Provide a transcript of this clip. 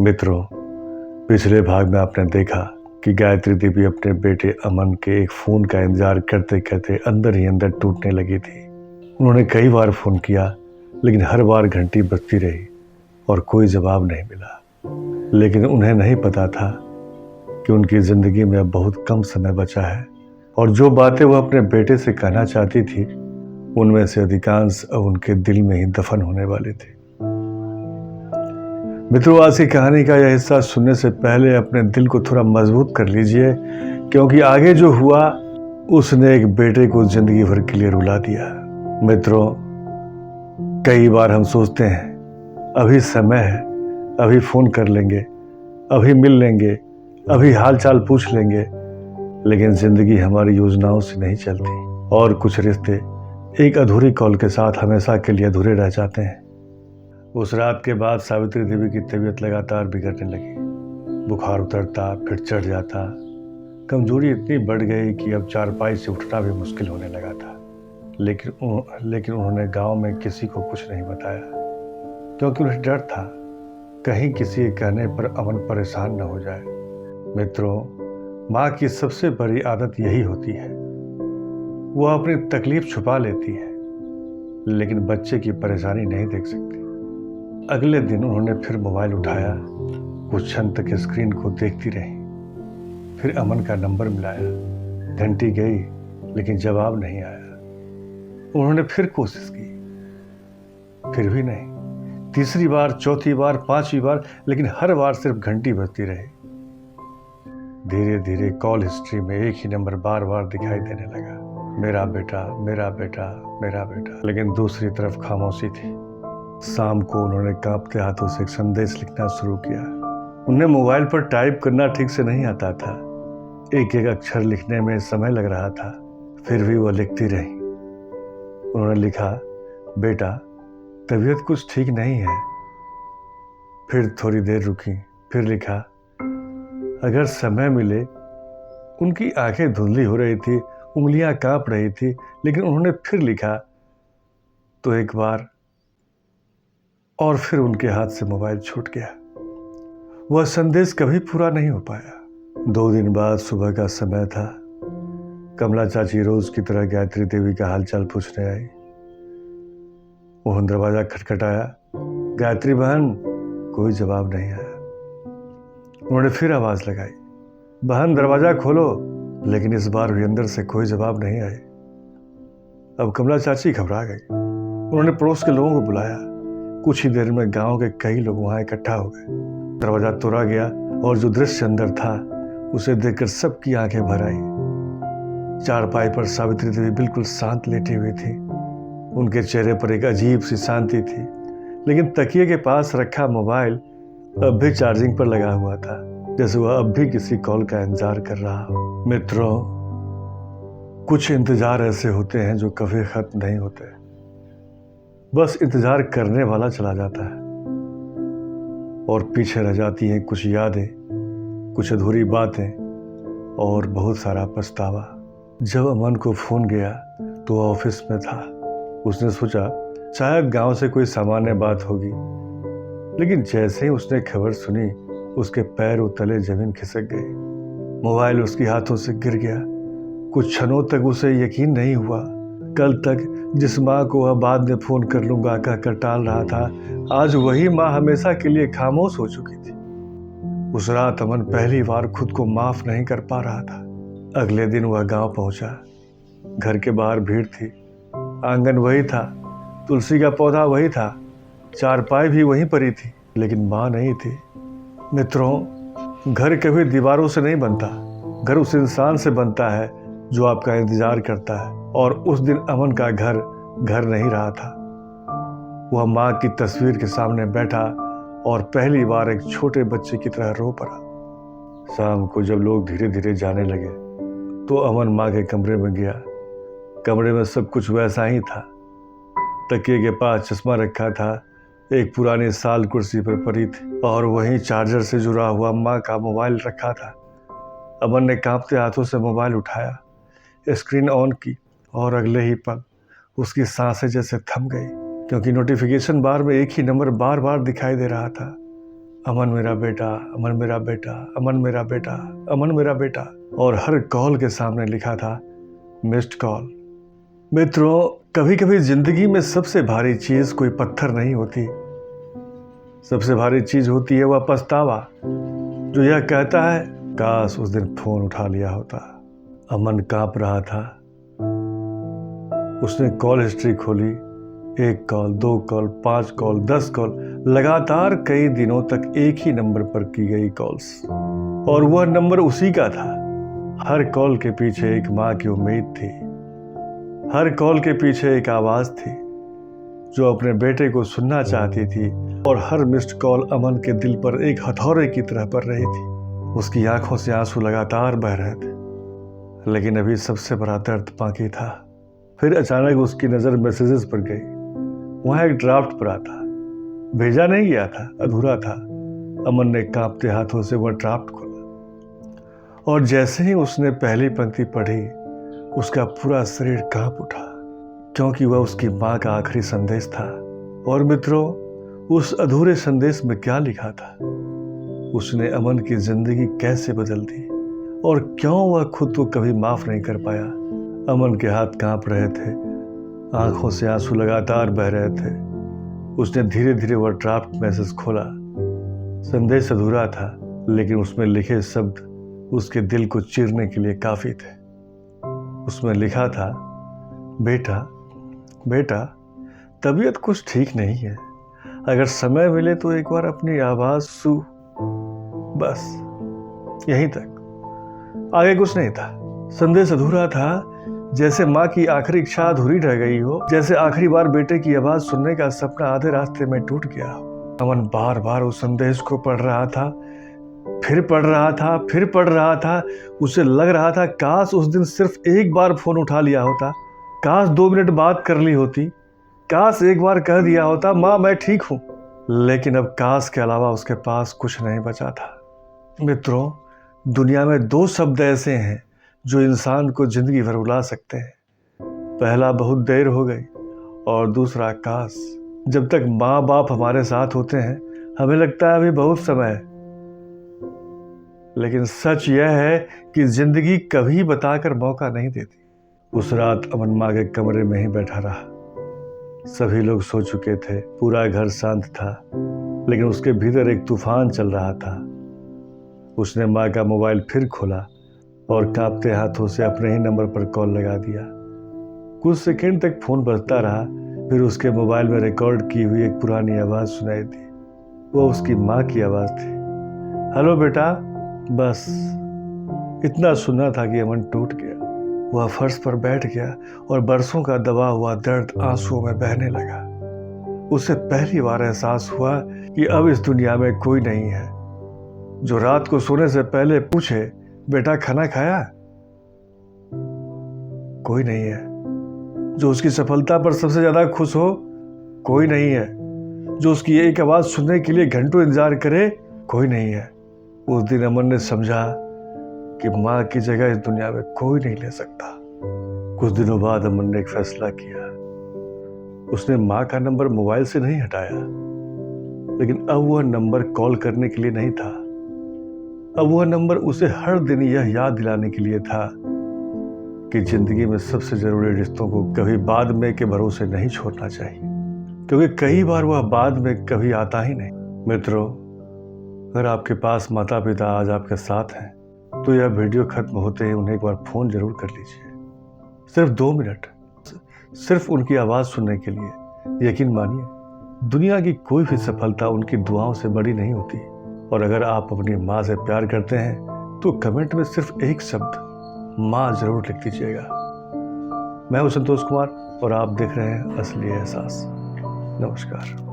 मित्रों, पिछले भाग में आपने देखा कि गायत्री देवी अपने बेटे अमन के एक फ़ोन का इंतज़ार करते करते अंदर ही अंदर टूटने लगी थी। उन्होंने कई बार फ़ोन किया, लेकिन हर बार घंटी बजती रही और कोई जवाब नहीं मिला। लेकिन उन्हें नहीं पता था कि उनकी ज़िंदगी में अब बहुत कम समय बचा है और जो बातें वो अपने बेटे से कहना चाहती थी, उनमें से अधिकांश अब उनके दिल में ही दफन होने वाली थी। मित्रों, आज की कहानी का यह हिस्सा सुनने से पहले अपने दिल को थोड़ा मजबूत कर लीजिए, क्योंकि आगे जो हुआ उसने एक बेटे को जिंदगी भर के लिए रुला दिया। मित्रों, कई बार हम सोचते हैं अभी समय है, अभी फ़ोन कर लेंगे, अभी मिल लेंगे, अभी हाल चाल पूछ लेंगे, लेकिन ज़िंदगी हमारी योजनाओं से नहीं चलती और कुछ रिश्ते एक अधूरी कॉल के साथ हमेशा के लिए अधूरे रह जाते हैं। उस रात के बाद सावित्री देवी की तबीयत लगातार बिगड़ने लगी। बुखार उतरता, फिर चढ़ जाता। कमजोरी इतनी बढ़ गई कि अब चारपाई से उठना भी मुश्किल होने लगा था। लेकिन उन्होंने गांव में किसी को कुछ नहीं बताया, क्योंकि उन्हें डर था कहीं किसी के कहने पर अमन परेशान न हो जाए। मित्रों, माँ की सबसे बड़ी आदत यही होती है, वो अपनी तकलीफ छुपा लेती है, लेकिन बच्चे की परेशानी नहीं देख सकती। अगले दिन उन्होंने फिर मोबाइल उठाया, कुछ क्षण तक स्क्रीन को देखती रही, फिर अमन का नंबर मिलाया। घंटी गई, लेकिन जवाब नहीं आया। उन्होंने फिर कोशिश की, फिर भी नहीं। तीसरी बार, चौथी बार, पांचवी बार, लेकिन हर बार सिर्फ घंटी बजती रही। धीरे धीरे कॉल हिस्ट्री में एक ही नंबर बार बार दिखाई देने लगा, मेरा बेटा, मेरा बेटा, मेरा बेटा। लेकिन दूसरी तरफ खामोशी थी। शाम को उन्होंने कांपते हाथों से एक संदेश लिखना शुरू किया। उन्हें मोबाइल पर टाइप करना ठीक से नहीं आता था, एक एक अक्षर लिखने में समय लग रहा था, फिर भी वह लिखती रही। उन्होंने लिखा, बेटा, तबीयत कुछ ठीक नहीं है। फिर थोड़ी देर रुकी, फिर लिखा, अगर समय मिले। उनकी आंखें धुंधली हो रही थी, उंगलियां कांप रही थी, लेकिन उन्होंने फिर लिखा तो एक बार, और फिर उनके हाथ से मोबाइल छूट गया। वह संदेश कभी पूरा नहीं हो पाया। 2 दिन बाद सुबह का समय था। कमला चाची रोज की तरह गायत्री देवी का हालचाल पूछने आई। मोहन दरवाजा खटखटाया, गायत्री बहन। कोई जवाब नहीं आया। उन्होंने फिर आवाज लगाई, बहन दरवाजा खोलो, लेकिन इस बार भी अंदर से कोई जवाब नहीं आई। अब कमला चाची घबरा गई। उन्होंने पड़ोस के लोगों को बुलाया। कुछ ही देर में गांव के कई लोग वहां इकट्ठा हो गए। दरवाजा तोड़ा गया और जो दृश्य अंदर था उसे देखकर सबकी आंखें भर आई। चारपाई पर सावित्री देवी बिल्कुल शांत लेटी हुई थी। उनके चेहरे पर एक अजीब सी शांति थी, लेकिन तकिए के पास रखा मोबाइल अब भी चार्जिंग पर लगा हुआ था, जैसे वह अब भी किसी कॉल का इंतजार कर रहा हो। मित्रों, कुछ इंतजार ऐसे होते हैं जो कभी खत्म नहीं होते, बस इंतजार करने वाला चला जाता है और पीछे रह जाती हैं कुछ यादें, कुछ अधूरी बातें और बहुत सारा पछतावा। जब अमन को फोन गया तो वह ऑफिस में था। उसने सोचा शायद गांव से कोई सामान्य बात होगी, लेकिन जैसे ही उसने खबर सुनी उसके पैरों तले जमीन खिसक गई। मोबाइल उसके हाथों से गिर गया। कुछ क्षणों तक उसे यकीन नहीं हुआ। कल तक जिस माँ को वह बाद में फोन कर लूंगा कहकर टाल रहा था, आज वही माँ हमेशा के लिए खामोश हो चुकी थी। उस रात अमन पहली बार खुद को माफ नहीं कर पा रहा था। अगले दिन वह गांव पहुंचा। घर के बाहर भीड़ थी। आंगन वही था, तुलसी का पौधा वही था, चारपाई भी वहीं पड़ी थी, लेकिन माँ नहीं थी। मित्रों, घर कभी दीवारों से नहीं बनता, घर उस इंसान से बनता है जो आपका इंतजार करता है। और उस दिन अमन का घर घर नहीं रहा था। वह माँ की तस्वीर के सामने बैठा और पहली बार एक छोटे बच्चे की तरह रो पड़ा। शाम को जब लोग धीरे धीरे जाने लगे तो अमन माँ के कमरे में गया। कमरे में सब कुछ वैसा ही था। तकिए के पास चश्मा रखा था, एक पुरानी साल कुर्सी पर पड़ी थी और वहीं चार्जर से जुड़ा हुआ माँ का मोबाइल रखा था। अमन ने कांपते हाथों से मोबाइल उठाया, स्क्रीन ऑन की और अगले ही पल उसकी सांसें जैसे थम गई, क्योंकि नोटिफिकेशन बार में एक ही नंबर बार बार दिखाई दे रहा था। अमन मेरा बेटा, अमन मेरा बेटा, अमन मेरा बेटा, अमन मेरा बेटा। और हर कॉल के सामने लिखा था मिस्ड कॉल। मित्रों, कभी कभी जिंदगी में सबसे भारी चीज कोई पत्थर नहीं होती, सबसे भारी चीज होती है वह पछतावा जो यह कहता है काश उस दिन फोन उठा लिया होता। अमन कांप रहा था। उसने कॉल हिस्ट्री खोली। 1 कॉल, 2 कॉल, 5 कॉल, 10 कॉल, लगातार कई दिनों तक एक ही नंबर पर की गई कॉल्स, और वह नंबर उसी का था। हर कॉल के पीछे एक माँ की उम्मीद थी, हर कॉल के पीछे एक आवाज थी जो अपने बेटे को सुनना चाहती थी, और हर मिस्ड कॉल अमन के दिल पर एक हथौड़े की तरह पड़ रही थी। उसकी आंखों से आंसू लगातार बह रहे थे, लेकिन अभी सबसे बड़ा दर्द बाकी था। फिर अचानक उसकी नजर मैसेजेस पर गई। वहां एक ड्राफ्ट पड़ा था, भेजा नहीं गया था, अधूरा था। अमन ने कांपते हाथों से वह ड्राफ्ट खोला, और जैसे ही उसने पहली पंक्ति पढ़ी उसका पूरा शरीर कांप उठा, क्योंकि वह उसकी माँ का आखिरी संदेश था। और मित्रों, उस अधूरे संदेश में क्या लिखा था? उसने अमन की जिंदगी कैसे बदल दी, और क्यों वह खुद को कभी माफ नहीं कर पाया। अमन के हाथ कांप रहे थे, आंखों से आंसू लगातार बह रहे थे। उसने धीरे धीरे वह ड्राफ्ट मैसेज खोला। संदेश अधूरा था, लेकिन उसमें लिखे शब्द उसके दिल को चीरने के लिए काफी थे। उसमें लिखा था, बेटा बेटा, तबीयत कुछ ठीक नहीं है, अगर समय मिले तो एक बार अपनी आवाज सु, बस यहीं तक, आगे कुछ नहीं था। संदेश अधूरा था, जैसे माँ की आखिरी इच्छा अधूरी रह गई हो, जैसे आखिरी बार बेटे की आवाज सुनने का सपना आधे रास्ते में टूट गया। अमन बार बार उस संदेश को पढ़ रहा था, फिर पढ़ रहा था, फिर पढ़ रहा था। उसे लग रहा था काश उस दिन सिर्फ एक बार फोन उठा लिया होता, काश 2 मिनट बात कर ली होती, काश एक बार कह दिया होता माँ मैं ठीक हूं। लेकिन अब काश के अलावा उसके पास कुछ नहीं बचा था। मित्रों, दुनिया में 2 शब्द ऐसे हैं जो इंसान को जिंदगी भर रुला सकते हैं। पहला बहुत देर हो गई, और दूसरा काश। जब तक माँ बाप हमारे साथ होते हैं हमें लगता है अभी बहुत समय है, लेकिन सच यह है कि जिंदगी कभी बताकर मौका नहीं देती। उस रात अमन माँ के कमरे में ही बैठा रहा। सभी लोग सो चुके थे, पूरा घर शांत था, लेकिन उसके भीतर एक तूफान चल रहा था। उसने माँ का मोबाइल फिर खोला और कांपते हाथों से अपने ही नंबर पर कॉल लगा दिया। कुछ सेकंड तक फोन बजता रहा, फिर उसके मोबाइल में रिकॉर्ड की हुई एक पुरानी आवाज सुनाई दी। वो उसकी माँ की आवाज थी। हेलो बेटा। बस इतना सुना था कि अमन टूट गया। वह फर्श पर बैठ गया और बरसों का दबा हुआ दर्द आंसुओं में बहने लगा। उसे पहली बार एहसास हुआ कि अब इस दुनिया में कोई नहीं है जो रात को सोने से पहले पूछे, बेटा खाना खाया? कोई नहीं है। जो उसकी सफलता पर सबसे ज्यादा खुश हो? कोई नहीं है। जो उसकी एक आवाज सुनने के लिए घंटों इंतजार करे? कोई नहीं है। उस दिन अमन ने समझा कि माँ की जगह इस दुनिया में कोई नहीं ले सकता। कुछ दिनों बाद अमन ने एक फैसला किया। उसने माँ का नंबर मोबाइल से नहीं हटाया, लेकिन अब वह नंबर कॉल करने के लिए नहीं था। अब वह नंबर उसे हर दिन यह याद दिलाने के लिए था कि जिंदगी में सबसे जरूरी रिश्तों को कभी बाद में के भरोसे नहीं छोड़ना चाहिए, क्योंकि कई बार वह बाद में कभी आता ही नहीं। मित्रों, अगर आपके पास माता पिता आज आपके साथ हैं तो यह वीडियो खत्म होते ही उन्हें एक बार फोन जरूर कर लीजिए। सिर्फ 2 मिनट, सिर्फ उनकी आवाज सुनने के लिए। यकीन मानिए, दुनिया की कोई भी सफलता उनकी दुआओं से बड़ी नहीं होती। और अगर आप अपनी माँ से प्यार करते हैं तो कमेंट में सिर्फ एक शब्द माँ जरूर लिख दीजिएगा। मैं हूं संतोष कुमार और आप देख रहे हैं असली एहसास। नमस्कार।